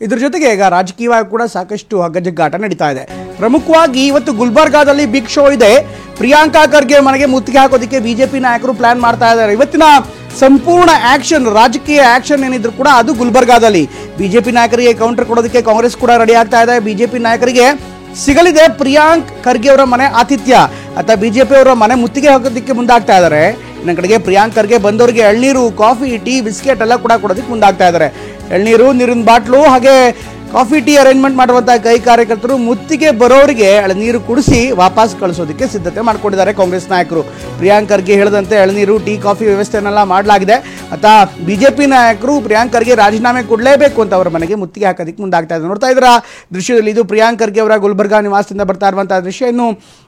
ಇದರ ಜೊತೆಗೆ ಈಗ ರಾಜಕೀಯವಾಗಿ ಕೂಡ ಸಾಕಷ್ಟು ಹಗ್ಗಜಗ್ಗಾಟ ನಡೀತಾ ಇದೆ. ಪ್ರಮುಖವಾಗಿ ಇವತ್ತು ಗುಲ್ಬರ್ಗಾದಲ್ಲಿ ಬಿಗ್ ಶೋ ಇದೆ. ಪ್ರಿಯಾಂಕಾ ಖರ್ಗೆ ಮನೆಗೆ ಮುತ್ತಿಗೆ ಹಾಕೋದಕ್ಕೆ ಬಿಜೆಪಿ ನಾಯಕರು ಪ್ಲಾನ್ ಮಾಡ್ತಾ ಇದ್ದಾರೆ. ಇವತ್ತಿನ ಸಂಪೂರ್ಣ ಆಕ್ಷನ್, ರಾಜಕೀಯ ಆಕ್ಷನ್ ಏನಿದ್ರು ಕೂಡ ಅದು ಗುಲ್ಬರ್ಗಾದಲ್ಲಿ. ಬಿಜೆಪಿ ನಾಯಕರಿಗೆ ಕೌಂಟರ್ ಕೊಡೋದಕ್ಕೆ ಕಾಂಗ್ರೆಸ್ ಕೂಡ ರೆಡಿ ಆಗ್ತಾ ಇದೆ. ಬಿಜೆಪಿ ನಾಯಕರಿಗೆ ಸಿಗಲಿದೆ ಪ್ರಿಯಾಂಕ್ ಖರ್ಗೆ ಅವರ ಮನೆ ಆತಿಥ್ಯ ಅಥವಾ ಬಿಜೆಪಿ ಅವರ ಮನೆ ಮುತ್ತಿಗೆ ಹಾಕೋದಕ್ಕೆ ಮುಂದಾಗ್ತಾ ಇದ್ದಾರೆ. ಇನ್ನೊಂದು ಕಡೆಗೆ ಪ್ರಿಯಾಂಕ್ ಖರ್ಗೆ ಬಂದವರಿಗೆ ಎಳ್ನೀರು, ಕಾಫಿ, ಟೀ, ಬಿಸ್ಕೆಟ್ ಎಲ್ಲ ಕೂಡ ಕೊಡೋದಕ್ಕೆ ಮುಂದಾಗ್ತಾ ಇದ್ದಾರೆ. ಎಳ್ನೀರು, ನೀರಿನ ಬಾಟ್ಲು ಹಾಗೆ ಕಾಫಿ ಟೀ ಅರೇಂಜ್ಮೆಂಟ್ ಮಾಡುವಂತಹ ಕೈ ಕಾರ್ಯಕರ್ತರು ಮುತ್ತಿಗೆ ಬರೋರಿಗೆ ಎಳನೀರು ಕುಡಿಸಿ ವಾಪಸ್ ಕಳಿಸೋದಕ್ಕೆ ಸಿದ್ಧತೆ ಮಾಡಿಕೊಂಡಿದ್ದಾರೆ ಕಾಂಗ್ರೆಸ್ ನಾಯಕರು. ಪ್ರಿಯಾಂಕ್ ಖರ್ಗೆ ಹೇಳಿದಂತೆ ಎಳನೀರು, ಟೀ, ಕಾಫಿ ವ್ಯವಸ್ಥೆಯನ್ನೆಲ್ಲ ಮಾಡಲಾಗಿದೆ. ಅಥವಾ ಬಿಜೆಪಿ ನಾಯಕರು ಪ್ರಿಯಾಂಕ್ ಖರ್ಗೆ ರಾಜೀನಾಮೆ ಕೊಡಲೇಬೇಕು ಅಂತ ಅವರ ಮನೆಗೆ ಮುತ್ತಿಗೆ ಹಾಕೋದಕ್ಕೆ ಮುಂದಾಗ್ತಾ ಇದ್ದಾರೆ. ನೋಡ್ತಾ ಇದ್ರ ದೃಶ್ಯದಲ್ಲಿ ಇದು ಪ್ರಿಯಾಂಕ್ ಖರ್ಗೆ ಅವರ ಗುಲ್ಬರ್ಗಾ ನಿವಾಸದಿಂದ ಬರ್ತಾ ಇರುವಂತಹ ದೃಶ್ಯ. ಇನ್ನು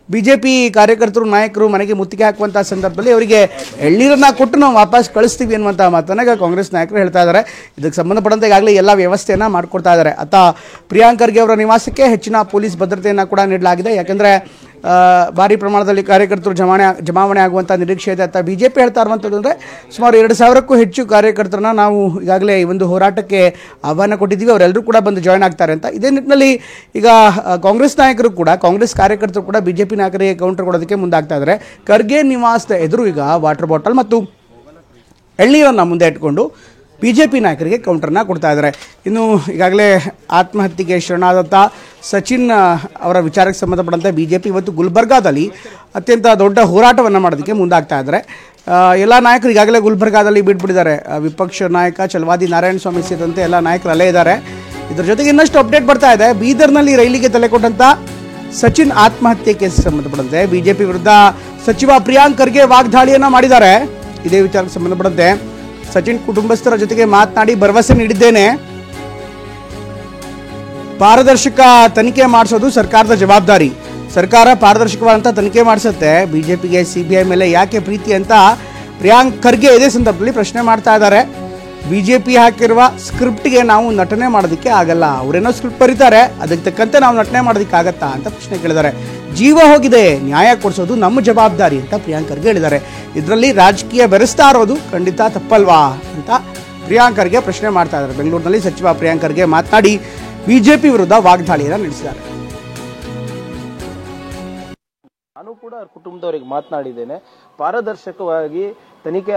ಬಿಜೆಪಿ ಕಾರ್ಯಕರ್ತರು, ನಾಯಕರು ಮನೆಗೆ ಮುತ್ತಿಗೆ ಹಾಕುವಂತಹ ಸಂದರ್ಭದಲ್ಲಿ ಅವರಿಗೆ ಎಳ್ನೀರನ್ನ ಕೊಟ್ಟು ನಾವು ವಾಪಸ್ ಕಳಿಸ್ತೀವಿ ಅನ್ನುವಂತಹ ಮಾತನ್ನ ಈಗ ಕಾಂಗ್ರೆಸ್ ನಾಯಕರು ಹೇಳ್ತಾ ಇದ್ದಾರೆ. ಇದಕ್ಕೆ ಸಂಬಂಧಪಟ್ಟಂತೆ ಈಗಾಗಲೇ ಎಲ್ಲ ವ್ಯವಸ್ಥೆಯನ್ನ ಮಾಡ್ಕೊಡ್ತಾ ಇದ್ದಾರೆ. ಪ್ರಿಯಾಂಕ್ ಖರ್ಗೆ ಅವರ ನಿವಾಸಕ್ಕೆ ಹೆಚ್ಚಿನ ಪೊಲೀಸ್ ಭದ್ರತೆಯನ್ನು ಕೂಡ ನೀಡಲಾಗಿದೆ. ಯಾಕೆಂದರೆ ಭಾರಿ ಪ್ರಮಾಣದಲ್ಲಿ ಕಾರ್ಯಕರ್ತರು ಜಮಾವಣೆ ಆಗುವಂಥ ನಿರೀಕ್ಷೆ ಇದೆ ಅಂತ ಬಿಜೆಪಿ ಹೇಳ್ತಾ ಇರುವಂಥದ್ದು. ಅಂದರೆ ಸುಮಾರು 2,000ಕ್ಕೂ ಹೆಚ್ಚು ಕಾರ್ಯಕರ್ತರನ್ನ ನಾವು ಈಗಾಗಲೇ ಈ ಒಂದು ಹೋರಾಟಕ್ಕೆ ಆಹ್ವಾನ ಕೊಟ್ಟಿದ್ದೀವಿ, ಅವರೆಲ್ಲರೂ ಕೂಡ ಬಂದು ಜಾಯ್ನ್ ಆಗ್ತಾರೆ ಅಂತ. ಇದೇ ನಿಟ್ಟಿನಲ್ಲಿ ಈಗ ಕಾಂಗ್ರೆಸ್ ನಾಯಕರು ಕೂಡ, ಕಾಂಗ್ರೆಸ್ ಕಾರ್ಯಕರ್ತರು ಕೂಡ ಬಿಜೆಪಿ ನಾಯಕರಿಗೆ ಕೌಂಟರ್ ಕೊಡೋದಕ್ಕೆ ಮುಂದಾಗ್ತಾ ಇದ್ದಾರೆ. ಖರ್ಗೆ ನಿವಾಸದ ಎದುರು ಈಗ ವಾಟರ್ ಬಾಟಲ್ ಮತ್ತು ಎಳ್ನೀರನ್ನು ಮುಂದೆ ಇಟ್ಕೊಂಡು ಬಿಜೆಪಿ ನಾಯಕರಿಗೆ ಕೌಂಟರ್ನ ಕೊಡ್ತಾ ಇದ್ದಾರೆ. ಇನ್ನು ಈಗಾಗಲೇ ಆತ್ಮಹತ್ಯೆಗೆ ಶರಣಾದಂಥ ಸಚಿನ್ ಅವರ ವಿಚಾರಕ್ಕೆ ಸಂಬಂಧಪಟ್ಟಂತೆ ಬಿಜೆಪಿ ಇವತ್ತು ಗುಲ್ಬರ್ಗಾದಲ್ಲಿ ಅತ್ಯಂತ ದೊಡ್ಡ ಹೋರಾಟವನ್ನು ಮಾಡೋದಕ್ಕೆ ಮುಂದಾಗ್ತಾ ಇದ್ದಾರೆ. ಎಲ್ಲ ನಾಯಕರು ಈಗಾಗಲೇ ಗುಲ್ಬರ್ಗಾದಲ್ಲಿ ಬಿಟ್ಬಿಟ್ಟಿದ್ದಾರೆ. ವಿಪಕ್ಷ ನಾಯಕ ಛಲವಾದಿ ನಾರಾಯಣಸ್ವಾಮಿ ಸೇರಿದಂತೆ ಎಲ್ಲ ನಾಯಕರು ಅಲ್ಲೇ ಇದ್ದಾರೆ. ಇದರ ಜೊತೆಗೆ ಇನ್ನಷ್ಟು ಅಪ್ಡೇಟ್ ಬರ್ತಾ ಇದೆ. ಬೀದರ್ನಲ್ಲಿ ರೈಲಿಗೆ ತಲೆ ಕೊಟ್ಟಂಥ ಸಚಿನ್ ಆತ್ಮಹತ್ಯೆ ಕೇಸ್ ಸಂಬಂಧಪಟ್ಟಂತೆ ಬಿಜೆಪಿ ವಿರುದ್ಧ ಸಚಿವ ಪ್ರಿಯಾಂಕ್ ಖರ್ಗೆ ವಾಗ್ದಾಳಿಯನ್ನು ಮಾಡಿದ್ದಾರೆ. ಇದೇ ವಿಚಾರಕ್ಕೆ ಸಂಬಂಧಪಟ್ಟಂತೆ ಸಚಿನ್ ಕುಟುಂಬಸ್ಥರ ಜೊತೆಗೆ ಮಾತನಾಡಿ ಭರವಸೆ ನೀಡಿದ್ದೇನೆ, ಪಾರದರ್ಶಕ ತನಿಖೆ ಮಾಡಿಸೋದು ಸರ್ಕಾರದ ಜವಾಬ್ದಾರಿ, ಸರ್ಕಾರ ಪಾರದರ್ಶಕವಾದಂಥ ತನಿಖೆ ಮಾಡಿಸುತ್ತೆ, ಬಿಜೆಪಿಗೆ ಸಿಬಿಐ ಮೇಲೆ ಯಾಕೆ ಪ್ರೀತಿ ಅಂತ ಪ್ರಿಯಾಂಕ್ ಖರ್ಗೆ ಇದೇ ಸಂದರ್ಭದಲ್ಲಿ ಪ್ರಶ್ನೆ ಮಾಡ್ತಾ ಇದ್ದಾರೆ. ಬಿಜೆಪಿ ಹಾಕಿರುವ ಸ್ಕ್ರಿಪ್ಟ್ಗೆ ನಾವು ನಟನೆ ಮಾಡೋದಕ್ಕೆ ಆಗಲ್ಲ, ಅವರೇನೋ ಸ್ಕ್ರಿಪ್ಟ್ ಬರೀತಾರೆ ಅದಕ್ಕೆ ತಕ್ಕಂತೆ ನಾವು ನಟನೆ ಮಾಡೋದಕ್ಕೆ ಆಗತ್ತಾ ಅಂತ ಪ್ರಶ್ನೆ ಕೇಳಿದ್ದಾರೆ. ಜೀವ ಹೋಗಿದೆ, ನ್ಯಾಯ ಕೊಡಿಸೋದು ನಮ್ಮ ಜವಾಬ್ದಾರಿ ಅಂತ ಪ್ರಿಯಾಂಕ್ ಖರ್ಗೆ ಹೇಳಿದ್ದಾರೆ. ಇದರಲ್ಲಿ ರಾಜಕೀಯ ಬೆರೆಸ್ತಾ ಇರೋದು ಖಂಡಿತ ತಪ್ಪಲ್ವಾ ಅಂತ ಪ್ರಿಯಾಂಕ್ ಖರ್ಗೆ ಪ್ರಶ್ನೆ ಮಾಡ್ತಾ ಇದ್ದಾರೆ. ಬೆಂಗಳೂರಿನಲ್ಲಿ ಸಚಿವ ಪ್ರಿಯಾಂಕ್ ಖರ್ಗೆ ಮಾತನಾಡಿ ಬಿಜೆಪಿ ವಿರುದ್ಧ ವಾಗ್ದಾಳಿಯನ್ನು ನಡೆಸಿದ್ದಾರೆ. ನಾನು ಕೂಡ ಕುಟುಂಬದವರಿಗೆ ಮಾತನಾಡಿದ್ದೇನೆ, ಪಾರದರ್ಶಕವಾಗಿ ತನಿಖೆ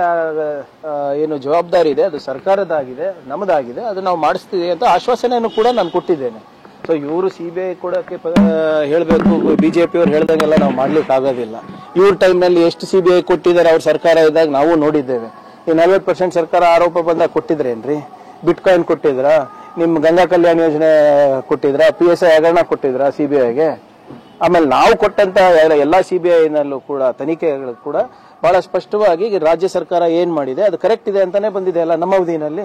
ಏನು ಜವಾಬ್ದಾರಿ ಇದೆ ಅದು ಸರ್ಕಾರದಾಗಿದೆ, ನಮ್ಮದಾಗಿದೆ, ಅದು ನಾವು ಮಾಡಿಸ್ತೀವಿ ಅಂತ ಆಶ್ವಾಸನೆಯನ್ನು ಕೂಡ ನಾನು ಕೊಟ್ಟಿದ್ದೇನೆ. ಸೊ ಇವರು ಸಿಬಿಐ ಕೊಡಕ್ಕೆ ಹೇಳಬೇಕು, ಬಿಜೆಪಿ ಅವ್ರು ಹೇಳ್ದಂಗೆಲ್ಲ ನಾವು ಮಾಡ್ಲಿಕ್ಕೆ ಆಗೋದಿಲ್ಲ. ಇವ್ರ ಟೈಮ್ನಲ್ಲಿ ಎಷ್ಟು ಸಿಬಿಐ ಕೊಟ್ಟಿದ್ದಾರೆ ಅವ್ರ ಸರ್ಕಾರ ಇದ್ದಾಗ ನಾವು ನೋಡಿದ್ದೇವೆ. ಈ 40% ಸರ್ಕಾರ ಆರೋಪ ಬಂದಾಗ ಕೊಟ್ಟಿದ್ರೇನ್ರಿ? ಬಿಟ್ಕಾಯಿನ್ ಕೊಟ್ಟಿದ್ರ, ನಿಮ್ ಗಂಗಾ ಕಲ್ಯಾಣ ಯೋಜನೆ ಕೊಟ್ಟಿದ್ರ, PSI ಹಗರಣ ಕೊಟ್ಟಿದ್ರ ಸಿಬಿಐಗೆ? ಆಮೇಲೆ ನಾವು ಕೊಟ್ಟಂತ ಎಲ್ಲಾ ಸಿಬಿಐನಲ್ಲೂ ಕೂಡ ತನಿಖೆಗಳು ಕೂಡ ಬಹಳ ಸ್ಪಷ್ಟವಾಗಿ ರಾಜ್ಯ ಸರ್ಕಾರ ಏನ್ ಮಾಡಿದೆ ಅದು ಕರೆಕ್ಟ್ ಇದೆ ಅಂತಾನೆ ಬಂದಿದೆ ಅಲ್ಲ ನಮ್ಮ ಅವಧಿನಲ್ಲಿ.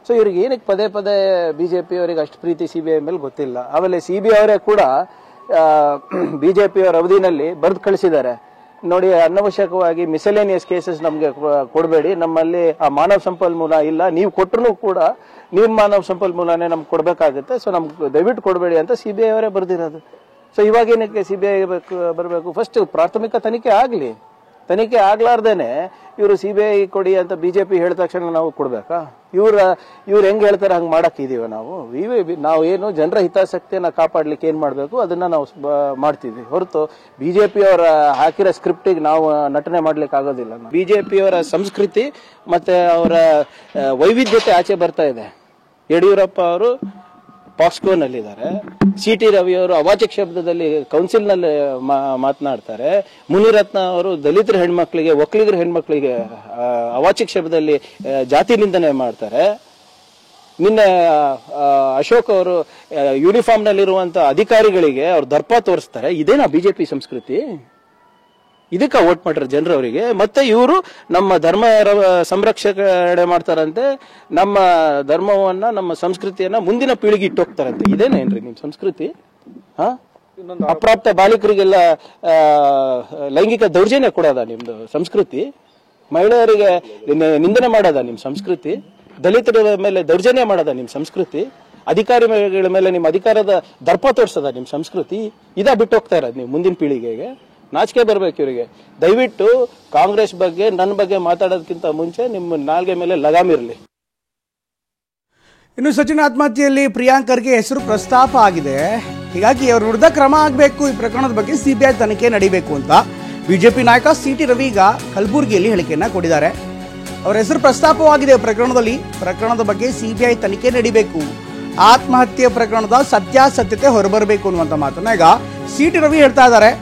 ಸೊ ಇವ್ರಿಗೆ ಏನಕ್ಕೆ ಪದೇ ಪದೇ ಬಿಜೆಪಿ ಅವರಿಗೆ ಅಷ್ಟು ಪ್ರೀತಿ ಸಿಬಿಐ ಮೇಲೆ ಗೊತ್ತಿಲ್ಲ. ಆಮೇಲೆ ಸಿಬಿಐ ಅವರೇ ಕೂಡ ಬಿಜೆಪಿ ಅವರ ಅವಧಿನಲ್ಲಿ ಬರೆದು ಕಳಿಸಿದ್ದಾರೆ, ನೋಡಿ ಅನವಶ್ಯಕವಾಗಿ ಮಿಸಲೇನಿಯಸ್ ಕೇಸಸ್ ನಮ್ಗೆ ಕೊಡಬೇಡಿ, ನಮ್ಮಲ್ಲಿ ಆ ಮಾನವ ಸಂಪನ್ಮೂಲ ಇಲ್ಲ, ನೀವು ಕೊಟ್ಟರು ಕೂಡ ನಿಮ್ಮ ಮಾನವ ಸಂಪನ್ಮೂಲನೇ ನಮ್ಗೆ ಕೊಡಬೇಕಾಗುತ್ತೆ, ಸೊ ನಮ್ಗೆ ದಯವಿಟ್ಟು ಕೊಡಬೇಡಿ ಅಂತ ಸಿಬಿಐ ಅವರೇ ಬರೆದಿರೋದು. ಸೊ ಇವಾಗ ಏನಕ್ಕೆ ಸಿಬಿಐ ಬರಬೇಕು? ಫಸ್ಟ್ ಪ್ರಾಥಮಿಕ ತನಿಖೆ ಆಗ್ಲಿ, ತನಿಖೆ ಆಗ್ಲಾರ್ದೇನೆ ಇವರು ಸಿಬಿಐ ಕೊಡಿ ಅಂತ ಬಿಜೆಪಿ ಹೇಳಿದ ತಕ್ಷಣ ನಾವು ಕೊಡ್ಬೇಕಾ? ಇವ್ರು ಹೆಂಗ್ ಹೇಳ್ತಾರೆ ಹಂಗ್ ಮಾಡಕ್ಕಿದೀವ ನಾವು? ನಾವು ಏನು ಜನರ ಹಿತಾಸಕ್ತಿಯನ್ನ ಕಾಪಾಡ್ಲಿಕ್ಕೆ ಏನ್ ಮಾಡ್ಬೇಕು ಅದನ್ನ ನಾವು ಮಾಡ್ತೀವಿ ಹೊರತು ಬಿಜೆಪಿ ಅವರ ಹಾಕಿರೋ ಸ್ಕ್ರಿಪ್ಟಿಗೆ ನಾವು ನಟನೆ ಮಾಡ್ಲಿಕ್ಕೆ ಆಗೋದಿಲ್ಲ. ಬಿಜೆಪಿ ಅವರ ಸಂಸ್ಕೃತಿ ಮತ್ತೆ ಅವರ ವೈವಿಧ್ಯತೆ ಆಚೆ ಬರ್ತಾ ಇದೆ. ಯಡಿಯೂರಪ್ಪ ಅವರು ಪಾಕ್ಸ್ಕೋನಲ್ಲಿದ್ದಾರೆ, CT ರವಿ ಅವರು ಅವಾಚ್ಯ ಶಬ್ದದಲ್ಲಿ ಕೌನ್ಸಿಲ್ ನಲ್ಲಿ ಮಾತನಾಡ್ತಾರೆ, ಮುನಿರತ್ನ ಅವರು ದಲಿತರ ಹೆಣ್ಮಕ್ಳಿಗೆ, ಒಕ್ಕಲಿಗರ ಹೆಣ್ಮಕ್ಳಿಗೆ ಅವಾಚ್ಯ ಶಬ್ದದಲ್ಲಿ ಜಾತಿ ನಿಂದನೆ ಮಾಡ್ತಾರೆ. ನಿನ್ನೆ ಅಶೋಕ್ ಅವರು ಯೂನಿಫಾರ್ಮ್ ನಲ್ಲಿರುವಂತ ಅಧಿಕಾರಿಗಳಿಗೆ ಅವ್ರು ದರ್ಪ ತೋರಿಸ್ತಾರೆ. ಇದೇನಾ ಬಿಜೆಪಿ ಸಂಸ್ಕೃತಿ? ಇದಕ್ಕ ವೋಟ್ ಮಾಡ್ತಾರೆ ಜನರು ಅವರಿಗೆ. ಮತ್ತೆ ಇವರು ನಮ್ಮ ಧರ್ಮ ಸಂರಕ್ಷಣೆ ಮಾಡ್ತಾರಂತೆ, ನಮ್ಮ ಧರ್ಮವನ್ನ ನಮ್ಮ ಸಂಸ್ಕೃತಿಯನ್ನ ಮುಂದಿನ ಪೀಳಿಗೆ ಇಟ್ಟೋಗ್ತಾರಂತೆ. ಇದೇನೇನ್ರಿ ನಿಮ್ ಸಂಸ್ಕೃತಿ? ಅಪ್ರಾಪ್ತ ಬಾಲಿಕರಿಗೆಲ್ಲ ಲೈಂಗಿಕ ದೌರ್ಜನ್ಯ ಕೊಡೋದ ನಿಮ್ದು ಸಂಸ್ಕೃತಿ? ಮಹಿಳೆಯರಿಗೆ ನಿಂದನೆ ಮಾಡೋದ ನಿಮ್ ಸಂಸ್ಕೃತಿ? ದಲಿತರ ಮೇಲೆ ದೌರ್ಜನ್ಯ ಮಾಡೋದ ನಿಮ್ ಸಂಸ್ಕೃತಿ? ಅಧಿಕಾರಿಗಳ ಮೇಲೆ ನಿಮ್ಮ ಅಧಿಕಾರದ ದರ್ಪ ತೋರ್ಸದ ನಿಮ್ ಸಂಸ್ಕೃತಿ? ಇದಾ ಬಿಟ್ಟು ಹೋಗ್ತಾ ಇರೋದು ನೀವು ಮುಂದಿನ ಪೀಳಿಗೆಗೆ? ನಾಚಿಕೆ ಬರ್ಬೇಕು ಇವರಿಗೆ. ದಯವಿಟ್ಟು ಕಾಂಗ್ರೆಸ್ ಬಗ್ಗೆ ನನ್ನ ಬಗ್ಗೆ ಮಾತಾಡೋದಕ್ಕಿಂತ ಮುಂಚೆ ನಿಮ್ಮ ನಾಲ್ಗೆ ಮೇಲೆ ಲಗಾಮಿರ್ಲಿ. ಇನ್ನು ಸಚಿನ್ ಆತ್ಮಹತ್ಯೆಯಲ್ಲಿ ಪ್ರಿಯಾಂಕ್ ಖರ್ಗೆ ಹೆಸರು ಪ್ರಸ್ತಾಪ ಆಗಿದೆ. ಹೀಗಾಗಿ ಅವರ ವಿರುದ್ಧ ಕ್ರಮ ಆಗಬೇಕು, ಈ ಪ್ರಕರಣದ ಬಗ್ಗೆ ಸಿಬಿಐ ತನಿಖೆ ನಡೀಬೇಕು ಅಂತ ಬಿಜೆಪಿ ನಾಯಕ ಸಿಟಿ ರವಿ ಈಗ ಕಲಬುರಗಿಯಲ್ಲಿ ಹೇಳಿಕೆಯನ್ನ ಕೊಟ್ಟಿದ್ದಾರೆ. ಅವರ ಹೆಸರು ಪ್ರಸ್ತಾಪವಾಗಿದೆ ಪ್ರಕರಣದ ಬಗ್ಗೆ ಸಿಬಿಐ ತನಿಖೆ ನಡೀಬೇಕು, ಆತ್ಮಹತ್ಯೆ ಪ್ರಕರಣದ ಸತ್ಯಾಸತ್ಯತೆ ಹೊರಬರಬೇಕು ಅನ್ನುವಂಥ ಮಾತನ್ನ ಈಗ ಸಿಟಿ ರವಿ ಹೇಳ್ತಾ ಇದ್ದಾರೆ.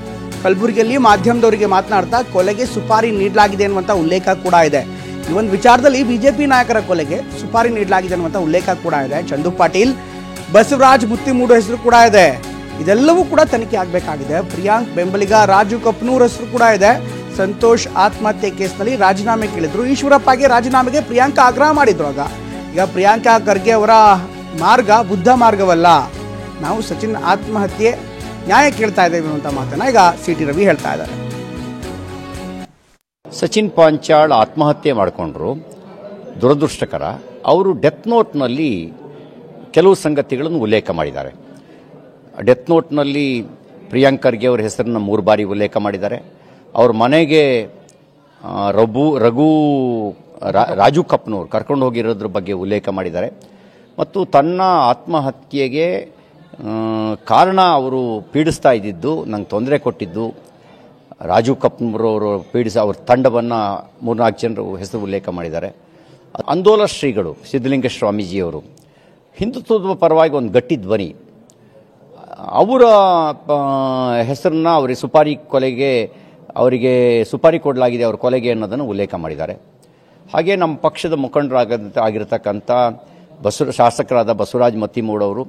ಕಲಬುರಗಿಯಲ್ಲಿ ಮಾಧ್ಯಮದವರಿಗೆ ಮಾತನಾಡ್ತಾ ಕೊಲೆಗೆ ಸುಪಾರಿ ನೀಡಲಾಗಿದೆ ಅನ್ನುವಂಥ ಉಲ್ಲೇಖ ಕೂಡ ಇದೆ. ಈ ಒಂದು ವಿಚಾರದಲ್ಲಿ ಬಿಜೆಪಿ ನಾಯಕರ ಕೊಲೆಗೆ ಸುಪಾರಿ ನೀಡಲಾಗಿದೆ ಅನ್ನುವಂಥ ಉಲ್ಲೇಖ ಕೂಡ ಇದೆ. ಚಂದು ಪಾಟೀಲ್, ಬಸವರಾಜ್ ಮುತ್ತಿಮೂಡು ಹೆಸರು ಕೂಡ ಇದೆ. ಇದೆಲ್ಲವೂ ಕೂಡ ತನಿಖೆ ಆಗಬೇಕಾಗಿದೆ. ಪ್ರಿಯಾಂಕ್ ಬೆಂಬಲಿಗ ರಾಜು ಕಪ್ನೂರ್ ಹೆಸರು ಕೂಡ ಇದೆ. ಸಂತೋಷ್ ಆತ್ಮಹತ್ಯೆ ಕೇಸ್ನಲ್ಲಿ ರಾಜೀನಾಮೆ ಕೇಳಿದ್ರು. ಈಶ್ವರಪ್ಪಗೆ ರಾಜೀನಾಮೆಗೆ ಪ್ರಿಯಾಂಕಾ ಆಗ್ರಹ ಮಾಡಿದ್ರು. ಈಗ ಪ್ರಿಯಾಂಕಾ ಖರ್ಗೆ ಅವರ ಮಾರ್ಗ ಬುದ್ಧ ಮಾರ್ಗವಲ್ಲ, ನಾವು ಸಚಿನ್ ಆತ್ಮಹತ್ಯೆ ನ್ಯಾಯ ಕೇಳ್ತಾ ಇದ್ದೇವೆ ಅನ್ನುವಂಥ ಮಾತನ್ನ ಈಗ ಸಿಟಿ ರವಿ ಹೇಳ್ತಾ ಇದ್ದಾರೆ. ಸಚಿನ್ ಪಾಂಚಾಳ್ ಆತ್ಮಹತ್ಯೆ ಮಾಡಿಕೊಂಡ್ರು, ದುರದೃಷ್ಟಕರ. ಅವರು ಡೆತ್ ನೋಟ್ನಲ್ಲಿ ಕೆಲವು ಸಂಗತಿಗಳನ್ನು ಉಲ್ಲೇಖ ಮಾಡಿದ್ದಾರೆ. ಡೆತ್ ನೋಟ್ನಲ್ಲಿ ಪ್ರಿಯಾಂಕ್ ಖರ್ಗೆ ಅವರ ಹೆಸರನ್ನು 3 ಬಾರಿ ಉಲ್ಲೇಖ ಮಾಡಿದ್ದಾರೆ. ಅವ್ರ ಮನೆಗೆ ರಾಜು ಕಪ್ನೂರ್ ಕರ್ಕೊಂಡು ಹೋಗಿರೋದ್ರ ಬಗ್ಗೆ ಉಲ್ಲೇಖ ಮಾಡಿದ್ದಾರೆ. ಮತ್ತು ತನ್ನ ಆತ್ಮಹತ್ಯೆಗೆ ಕಾರಣ ಅವರು ಪೀಡಿಸ್ತಾ ಇದ್ದಿದ್ದು, ನಂಗೆ ತೊಂದರೆ ಕೊಟ್ಟಿದ್ದು ರಾಜು ಕಪ್ನೂರ್ ಅವರು ಅವ್ರ ತಂಡವನ್ನು 3-4 ಜನರು ಹೆಸರು ಉಲ್ಲೇಖ ಮಾಡಿದ್ದಾರೆ. ಆಂದೋಲ ಶ್ರೀಗಳು ಸಿದ್ಧಲಿಂಗ ಸ್ವಾಮೀಜಿಯವರು ಹಿಂದುತ್ವದ ಪರವಾಗಿ ಒಂದು ಗಟ್ಟಿ ಧ್ವನಿ, ಅವರ ಹೆಸರನ್ನ ಅವರಿಗೆ ಸುಪಾರಿ ಕೊಡಲಾಗಿದೆ ಅವ್ರ ಕೊಲೆಗೆ ಅನ್ನೋದನ್ನು ಉಲ್ಲೇಖ ಮಾಡಿದ್ದಾರೆ. ಹಾಗೆ ನಮ್ಮ ಪಕ್ಷದ ಮುಖಂಡರಾಗಿರ್ತಕ್ಕಂಥ ಶಾಸಕರಾದ ಬಸವರಾಜ್ ಮತ್ತಿಮೂಡ್ ಅವರು,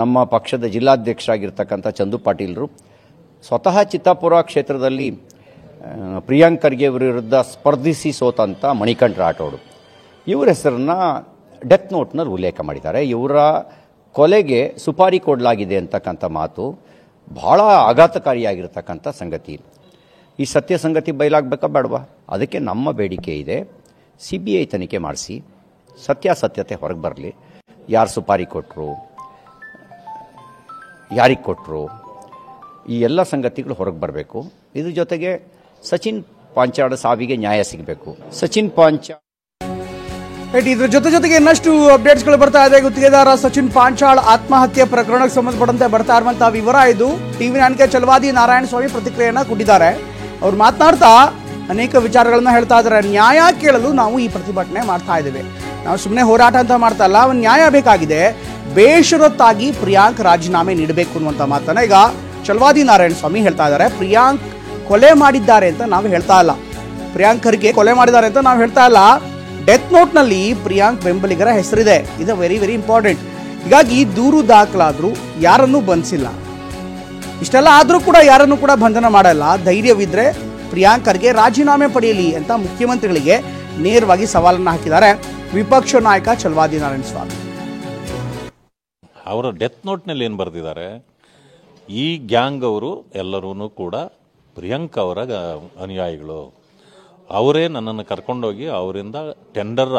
ನಮ್ಮ ಪಕ್ಷದ ಜಿಲ್ಲಾಧ್ಯಕ್ಷರಾಗಿರ್ತಕ್ಕಂಥ ಚಂದು ಪಾಟೀಲ್ರು, ಸ್ವತಃ ಚಿತ್ತಾಪುರ ಕ್ಷೇತ್ರದಲ್ಲಿ ಪ್ರಿಯಾಂಕ್ ಖರ್ಗೆ ವಿರುದ್ಧ ಸ್ಪರ್ಧಿಸಿ ಸೋತಂಥ ಮಣಿಕಂಠ ರಾಠೋಡ್ ಇವರ ಹೆಸರನ್ನ ಡೆತ್ ನೋಟ್ನಲ್ಲಿ ಉಲ್ಲೇಖ ಮಾಡಿದ್ದಾರೆ. ಇವರ ಕೊಲೆಗೆ ಸುಪಾರಿ ಕೊಡಲಾಗಿದೆ ಅಂತಕ್ಕಂಥ ಮಾತು ಬಹಳ ಆಘಾತಕಾರಿಯಾಗಿರ್ತಕ್ಕಂಥ ಸಂಗತಿ. ಈ ಸತ್ಯ ಸಂಗತಿ ಬಯಲಾಗಬೇಕಾ ಬೇಡವಾ? ಅದಕ್ಕೆ ನಮ್ಮ ಬೇಡಿಕೆ ಇದೆ, ಸಿಬಿಐ ತನಿಖೆ ಮಾಡಿಸಿ ಸತ್ಯಾಸತ್ಯತೆ ಹೊರಗೆ ಬರಲಿ. ಯಾರು ಸುಪಾರಿ ಕೊಟ್ಟರು, ಯಾರಿಗೆ ಕೊಟ್ಟರು, ಈ ಎಲ್ಲ ಸಂಗತಿಗಳು ಹೊರಗೆ ಬರಬೇಕು. ಇದ್ರ ಜೊತೆಗೆ ಸಚಿನ್ ಪಾಂಚಾಳ್ ಸಾವಿಗೆ ನ್ಯಾಯ ಸಿಗಬೇಕು. ಸಚಿನ್ ಪಾಂಚಾಳ್ ಇದ್ರ ಜೊತೆಗೆ ಇನ್ನಷ್ಟು ಅಪ್ಡೇಟ್ಸ್ಗಳು ಬರ್ತಾ ಇದೆ. ಗುತ್ತಿಗೆದಾರ ಸಚಿನ್ ಪಾಂಚಾಳ್ ಆತ್ಮಹತ್ಯೆ ಪ್ರಕರಣಕ್ಕೆ ಸಂಬಂಧಪಟ್ಟಂತೆ ಬರ್ತಾ ಇರುವಂತಹ ವಿವರ ಇದು. ಟಿವಿ ನಾನ್ಗೆ ಚಲವಾದಿ ನಾರಾಯಣ ಸ್ವಾಮಿ ಪ್ರತಿಕ್ರಿಯೆಯನ್ನ ಕೊಟ್ಟಿದ್ದಾರೆ. ಅವ್ರು ಮಾತನಾಡ್ತಾ ಅನೇಕ ವಿಚಾರಗಳನ್ನ ಹೇಳ್ತಾ ಇದ್ದಾರೆ. ನ್ಯಾಯ ಕೇಳಲು ನಾವು ಈ ಪ್ರತಿಭಟನೆ ಮಾಡ್ತಾ ಇದ್ದೇವೆ, ನಾವು ಸುಮ್ಮನೆ ಹೋರಾಟ ಅಂತ ಮಾಡ್ತಾ ಇಲ್ಲ, ಒಂದು ನ್ಯಾಯ ಬೇಕಾಗಿದೆ, ಬೇಷರತ್ತಾಗಿ ಪ್ರಿಯಾಂಕ್ ರಾಜೀನಾಮೆ ನೀಡಬೇಕು ಅನ್ನುವಂಥ ಮಾತನ್ನ ಈಗ ಚಲವಾದಿ ನಾರಾಯಣ ಸ್ವಾಮಿ ಹೇಳ್ತಾ ಇದ್ದಾರೆ. ಪ್ರಿಯಾಂಕ್ ಕೊಲೆ ಮಾಡಿದ್ದಾರೆ ಅಂತ ನಾವು ಹೇಳ್ತಾ ಇಲ್ಲ, ಪ್ರಿಯಾಂಕ್ ಖರ್ಗೆ ಕೊಲೆ ಮಾಡಿದ್ದಾರೆ ಅಂತ ನಾವು ಹೇಳ್ತಾ ಇಲ್ಲ. ಡೆತ್ ನೋಟ್ನಲ್ಲಿ ಪ್ರಿಯಾಂಕ್ ಬೆಂಬಲಿಗರ ಹೆಸರಿದೆ. ಇದು ವೆರಿ ವೆರಿ ಇಂಪಾರ್ಟೆಂಟ್. ಹೀಗಾಗಿ ದೂರು ದಾಖಲಾದ್ರೂ ಯಾರನ್ನೂ ಬಂಧಿಸಿಲ್ಲ. ಇಷ್ಟೆಲ್ಲ ಆದರೂ ಕೂಡ ಯಾರನ್ನೂ ಕೂಡ ಬಂಧನ ಮಾಡಲ್ಲ. ಧೈರ್ಯವಿದ್ರೆ ಪ್ರಿಯಾಂಕ್ ಖರ್ಗೆ ರಾಜೀನಾಮೆ ಪಡೆಯಲಿ ಅಂತ ಮುಖ್ಯಮಂತ್ರಿಗಳಿಗೆ ನೇರವಾಗಿ ಸವಾಲನ್ನು ಹಾಕಿದ್ದಾರೆ ವಿಪಕ್ಷ ನಾಯಕ ಚಲವಾದಿ ನಾರಾಯಣ ಸ್ವಾಮಿ. ಅವರ ಡೆತ್ ನೋಟ್ನಲ್ಲಿ ಏನು ಬರೆದಿದ್ದಾರೆ, ಈ ಗ್ಯಾಂಗ್ ಅವರು ಎಲ್ಲರೂ ಕೂಡ ಪ್ರಿಯಾಂಕ್ ಅವರ ಅನುಯಾಯಿಗಳು, ಅವರೇ ನನ್ನನ್ನು ಕರ್ಕೊಂಡೋಗಿ ಅವರಿಂದ ಟೆಂಡರ್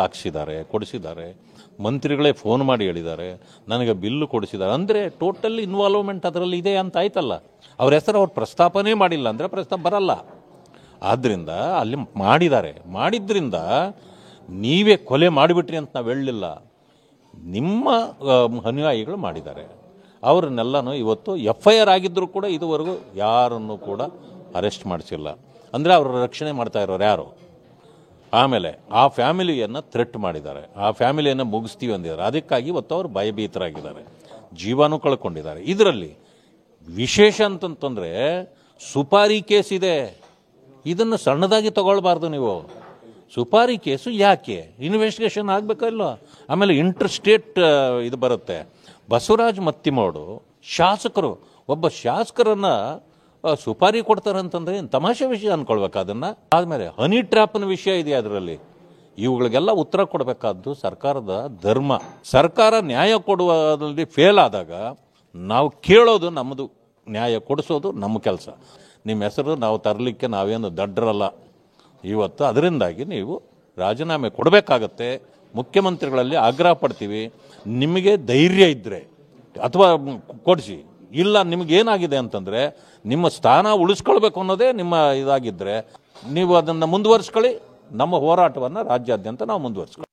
ಕೊಡಿಸಿದ್ದಾರೆ, ಮಂತ್ರಿಗಳೇ ಫೋನ್ ಮಾಡಿ ಹೇಳಿದ್ದಾರೆ, ನನಗೆ ಬಿಲ್ಲು ಕೊಡಿಸಿದ್ದಾರೆ. ಅಂದರೆ ಟೋಟಲ್ ಇನ್ವಾಲ್ವ್ಮೆಂಟ್ ಅದರಲ್ಲಿ ಇದೆ ಅಂತ ಆಯ್ತಲ್ಲ. ಅವ್ರ ಹೆಸರು ಅವ್ರು ಪ್ರಸ್ತಾಪನೇ ಮಾಡಿಲ್ಲ ಅಂದರೆ ಪ್ರಸ್ತಾಪ ಬರಲ್ಲ. ಆದ್ದರಿಂದ ಅಲ್ಲಿ ಮಾಡಿದ್ರಿಂದ ನೀವೇ ಕೊಲೆ ಮಾಡಿಬಿಟ್ರಿ ಅಂತ ನಾವು ಹೇಳಲಿಲ್ಲ, ನಿಮ್ಮ ಅನುಯಾಯಿಗಳು ಮಾಡಿದ್ದಾರೆ. ಅವರನ್ನೆಲ್ಲನೂ ಇವತ್ತು FIR ಆಗಿದ್ದರೂ ಕೂಡ ಇದುವರೆಗೂ ಯಾರನ್ನು ಕೂಡ ಅರೆಸ್ಟ್ ಮಾಡಿಸಿಲ್ಲ. ಅಂದರೆ ಅವರ ರಕ್ಷಣೆ ಮಾಡ್ತಾ ಇರೋರು ಯಾರು? ಆಮೇಲೆ ಆ ಫ್ಯಾಮಿಲಿಯನ್ನು ಥ್ರೆಟ್ ಮಾಡಿದ್ದಾರೆ, ಆ ಫ್ಯಾಮಿಲಿಯನ್ನು ಮುಗಿಸ್ತೀವಿ ಅಂದಿದ್ದಾರೆ. ಅದಕ್ಕಾಗಿ ಇವತ್ತು ಅವರು ಭಯಭೀತರಾಗಿದ್ದಾರೆ, ಜೀವನೂ ಕಳ್ಕೊಂಡಿದ್ದಾರೆ. ಇದರಲ್ಲಿ ವಿಶೇಷ ಅಂತಂತಂದರೆ ಸುಪಾರಿ ಕೇಸ್ ಇದೆ. ಇದನ್ನು ಸಣ್ಣದಾಗಿ ತಗೊಳ್ಬಾರ್ದು ನೀವು. ಸುಪಾರಿ ಕೇಸು ಯಾಕೆ ಇನ್ವೆಸ್ಟಿಗೇಷನ್ ಆಗಬೇಕಲ್ಲ. ಆಮೇಲೆ ಇಂಟರ್ ಸ್ಟೇಟ್ ಇದು ಬರುತ್ತೆ. ಬಸವರಾಜ್ ಮತ್ತಿಮೋಡು ಶಾಸಕರು, ಒಬ್ಬ ಶಾಸಕರನ್ನು ಸುಪಾರಿ ಕೊಡ್ತಾರಂತಂದ್ರೆ ಏನು ತಮಾಷೆ ವಿಷಯ ಅಂದ್ಕೊಳ್ಬೇಕು ಅದನ್ನು. ಆದಮೇಲೆ ಹನಿ ಟ್ರ್ಯಾಪ್ನ ವಿಷಯ ಇದೆ ಅದರಲ್ಲಿ. ಇವುಗಳಿಗೆಲ್ಲ ಉತ್ತರ ಕೊಡಬೇಕಾದ್ದು ಸರ್ಕಾರದ ಧರ್ಮ. ಸರ್ಕಾರ ನ್ಯಾಯ ಕೊಡುವುದರಲ್ಲಿ ಫೇಲ್ ಆದಾಗ ನಾವು ಕೇಳೋದು ನಮ್ಮದು, ನ್ಯಾಯ ಕೊಡಿಸೋದು ನಮ್ಮ ಕೆಲಸ. ನಿಮ್ಮ ಹೆಸರು ನಾವು ತರಲಿಕ್ಕೆ ನಾವೇನು ದಡ್ಡರಲ್ಲ ಇವತ್ತು. ಅದರಿಂದಾಗಿ ನೀವು ರಾಜೀನಾಮೆ ಕೊಡಬೇಕಾಗತ್ತೆ. ಮುಖ್ಯಮಂತ್ರಿಗಳಲ್ಲಿ ಆಗ್ರಹ ಪಡ್ತೀವಿ, ನಿಮಗೆ ಧೈರ್ಯ ಇದ್ದರೆ ಅಥವಾ ಕೊಡಿಸಿ, ಇಲ್ಲ ನಿಮಗೇನಾಗಿದೆ ಅಂತಂದರೆ ನಿಮ್ಮ ಸ್ಥಾನ ಉಳಿಸ್ಕೊಳ್ಬೇಕು ಅನ್ನೋದೇ ನಿಮ್ಮ ಇದಾಗಿದ್ದರೆ ನೀವು ಅದನ್ನು ಮುಂದುವರಿಸ್ಕೊಳ್ಳಿ. ನಮ್ಮ ಹೋರಾಟವನ್ನು ರಾಜ್ಯಾದ್ಯಂತ ನಾವು ಮುಂದುವರಿಸ್ಕೊಳ್ಳಿ.